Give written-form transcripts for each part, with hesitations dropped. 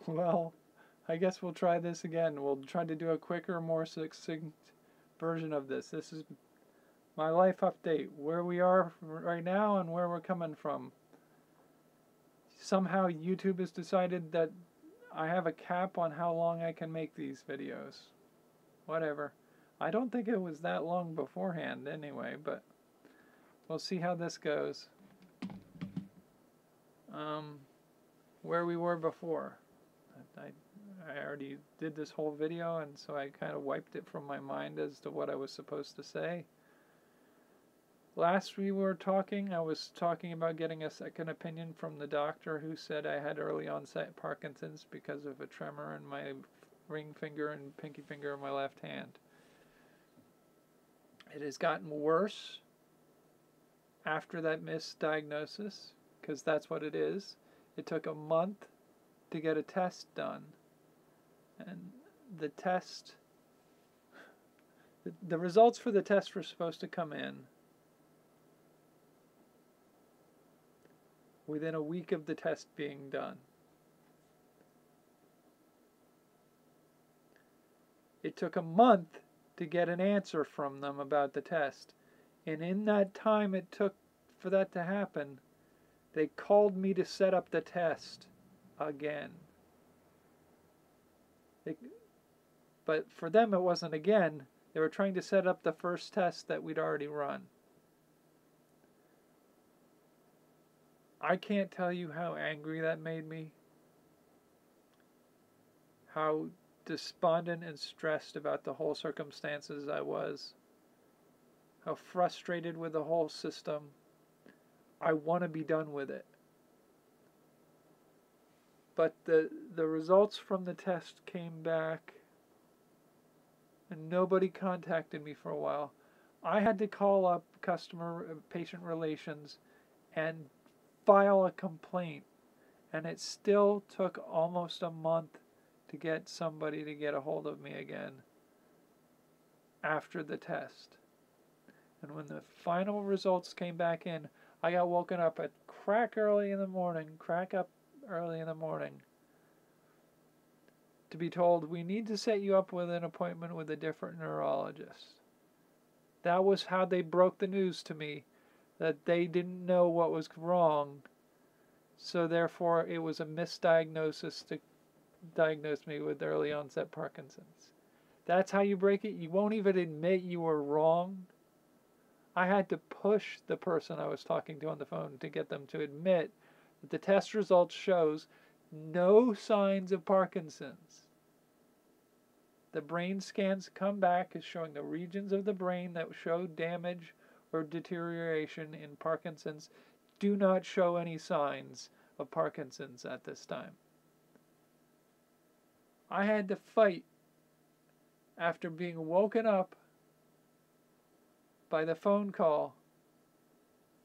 Well, I guess we'll try this again. We'll try to do a quicker, more succinct version of this. This is my life update, where we are right now and where we're coming from. Somehow YouTube has decided that I have a cap on how long I can make these videos. Whatever. I don't think it was that long beforehand anyway, but we'll see how this goes. Um, where we were before. I already did this whole video, and so I kind of wiped it from my mind as to what I was supposed to say. Last we were talking, I was talking about getting a second opinion from the doctor who said I had early onset Parkinson's because of a tremor in my ring finger and pinky finger of my left hand. It has gotten worse after that misdiagnosis, because that's what it is. It took a month to get a test done. And the test, the results for the test were supposed to come in within a week of the test being done. It took a month to get an answer from them about the test. And in that time it took for that to happen, they called me to set up the test again. But for them it wasn't again. They were trying to set up the first test that we'd already run. I can't tell you how angry that made me. How despondent and stressed about the whole circumstances I was. How frustrated with the whole system. I want to be done with it. But the results from the test came back and nobody contacted me for a while. I had to call up patient relations and file a complaint, and it still took almost a month to get somebody to get a hold of me again after the test. And when the final results came back in, I got woken up at crack up early in the morning to be told, we need to set you up with an appointment with a different neurologist. That was how they broke the news to me, that they didn't know what was wrong, so therefore it was a misdiagnosis to diagnose me with early onset Parkinson's. That's how you break it? You won't even admit you were wrong? I had to push the person I was talking to on the phone to get them to admit that the test results shows no signs of Parkinson's. The brain scans come back as showing the regions of the brain that show damage or deterioration in Parkinson's do not show any signs of Parkinson's at this time. I had to fight after being woken up by the phone call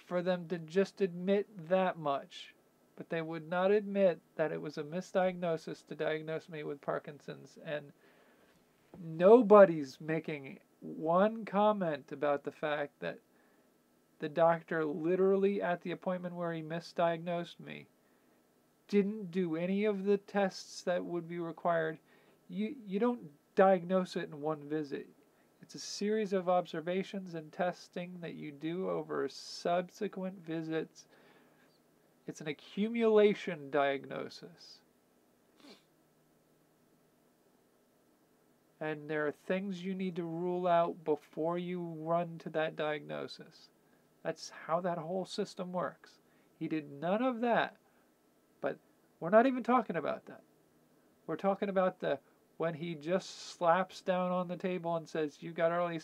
for them to just admit that much. But they would not admit that it was a misdiagnosis to diagnose me with Parkinson's. And nobody's making one comment about the fact that the doctor literally at the appointment where he misdiagnosed me didn't do any of the tests that would be required. You don't diagnose it in one visit. It's a series of observations and testing that you do over subsequent visits. It's an accumulation diagnosis. And there are things you need to rule out before you run to that diagnosis. That's how that whole system works. He did none of that. But we're not even talking about that. We're talking about when he just slaps down on the table and says, you got early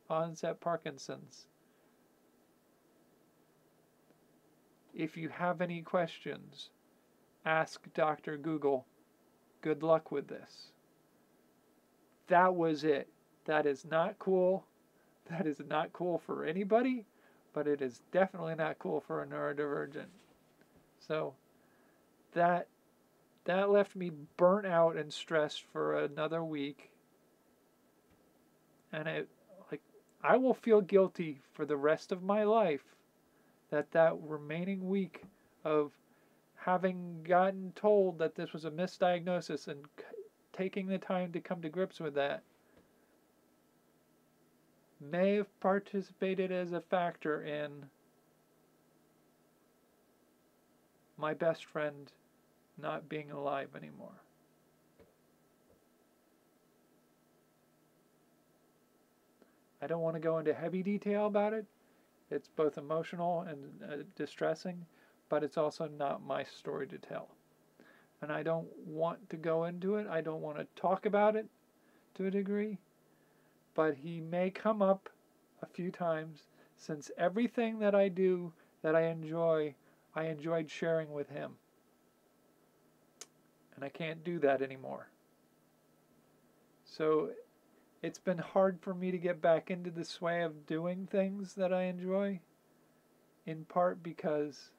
onset Parkinson's. If you have any questions, ask Dr. Google. Good luck with this. That was it. That is not cool. That is not cool for anybody, but it is definitely not cool for a neurodivergent. So that left me burnt out and stressed for another week. And I will feel guilty for the rest of my life that remaining week of having gotten told that this was a misdiagnosis and taking the time to come to grips with that, may have participated as a factor in my best friend not being alive anymore. I don't want to go into heavy detail about it. It's both emotional and distressing, but it's also not my story to tell. And I don't want to go into it. I don't want to talk about it to a degree. But he may come up a few times, since everything that I do that I enjoyed sharing with him. And I can't do that anymore. So it's been hard for me to get back into the sway of doing things that I enjoy, in part because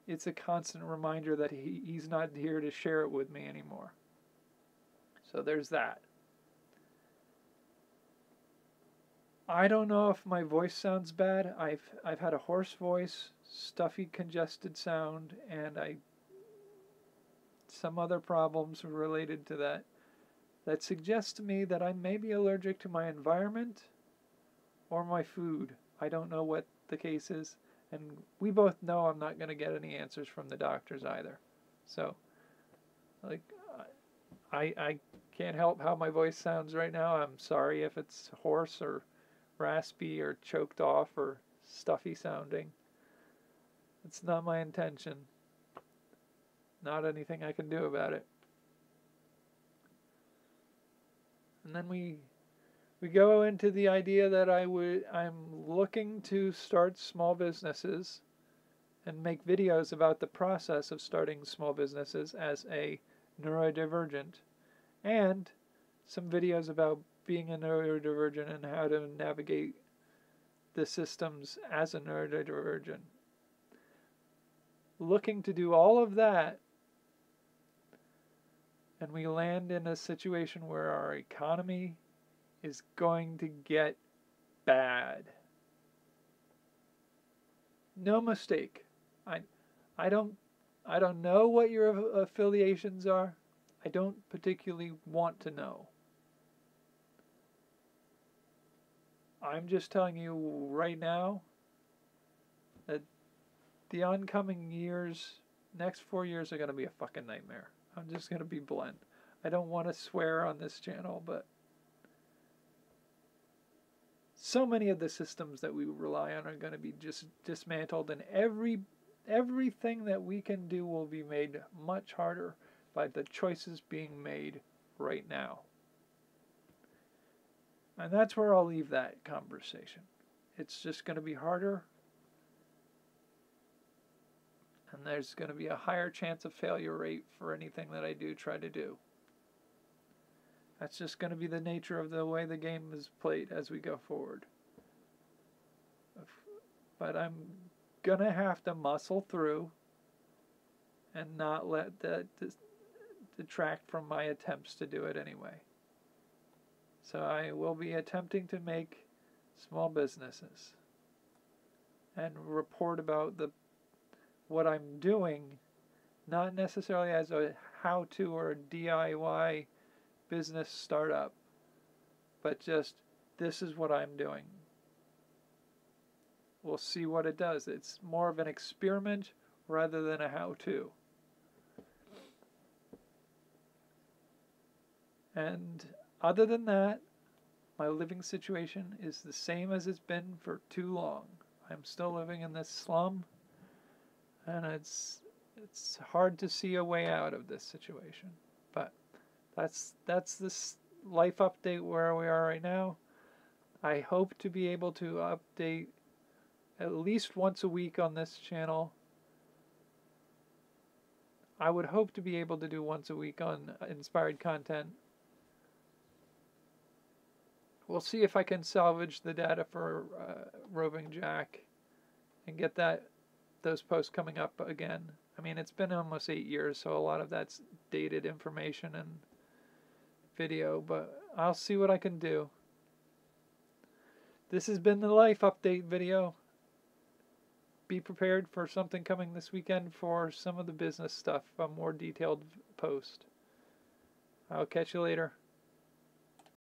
it's a constant reminder that he's not here to share it with me anymore. So there's that. I don't know if my voice sounds bad. I've had a hoarse voice, stuffy, congested sound, and some other problems related to that suggest to me that I may be allergic to my environment or my food. I don't know what the case is, and we both know I'm not going to get any answers from the doctors either. So, like, I can't help how my voice sounds right now. I'm sorry if it's hoarse or raspy or choked off or stuffy sounding. It's not my intention. Not anything I can do about it. And then we go into the idea that I'm looking to start small businesses and make videos about the process of starting small businesses as a neurodivergent, and some videos about being a neurodivergent and how to navigate the systems as a neurodivergent. Looking to do all of that, and we land in a situation where our economy is going to get bad. No mistake. I don't know what your affiliations are. I don't particularly want to know. I'm just telling you right now that the oncoming years, next 4 years, are going to be a fucking nightmare. I'm just going to be blunt. I don't want to swear on this channel, but so many of the systems that we rely on are going to be just dismantled, and everything that we can do will be made much harder by the choices being made right now. And that's where I'll leave that conversation. It's just going to be harder, and there's going to be a higher chance of failure rate for anything that I do try to do. That's just going to be the nature of the way the game is played as we go forward. But I'm going to have to muscle through and not let that detract from my attempts to do it anyway. So I will be attempting to make small businesses and report about what I'm doing, not necessarily as a how-to or a DIY business startup, but just this is what I'm doing. We'll see what it does. It's more of an experiment rather than a how-to. And other than that, my living situation is the same as it's been for too long. I'm still living in this slum, and it's hard to see a way out of this situation. But that's this life update where we are right now. I hope to be able to update at least once a week on this channel. I would hope to be able to do once a week on inspired content. We'll see if I can salvage the data for Roving Jack and get those posts coming up again. I mean, it's been almost 8 years, so a lot of that's dated information and video, but I'll see what I can do. This has been the Life Update video. be prepared for something coming this weekend for some of the business stuff, a more detailed post. I'll catch you later.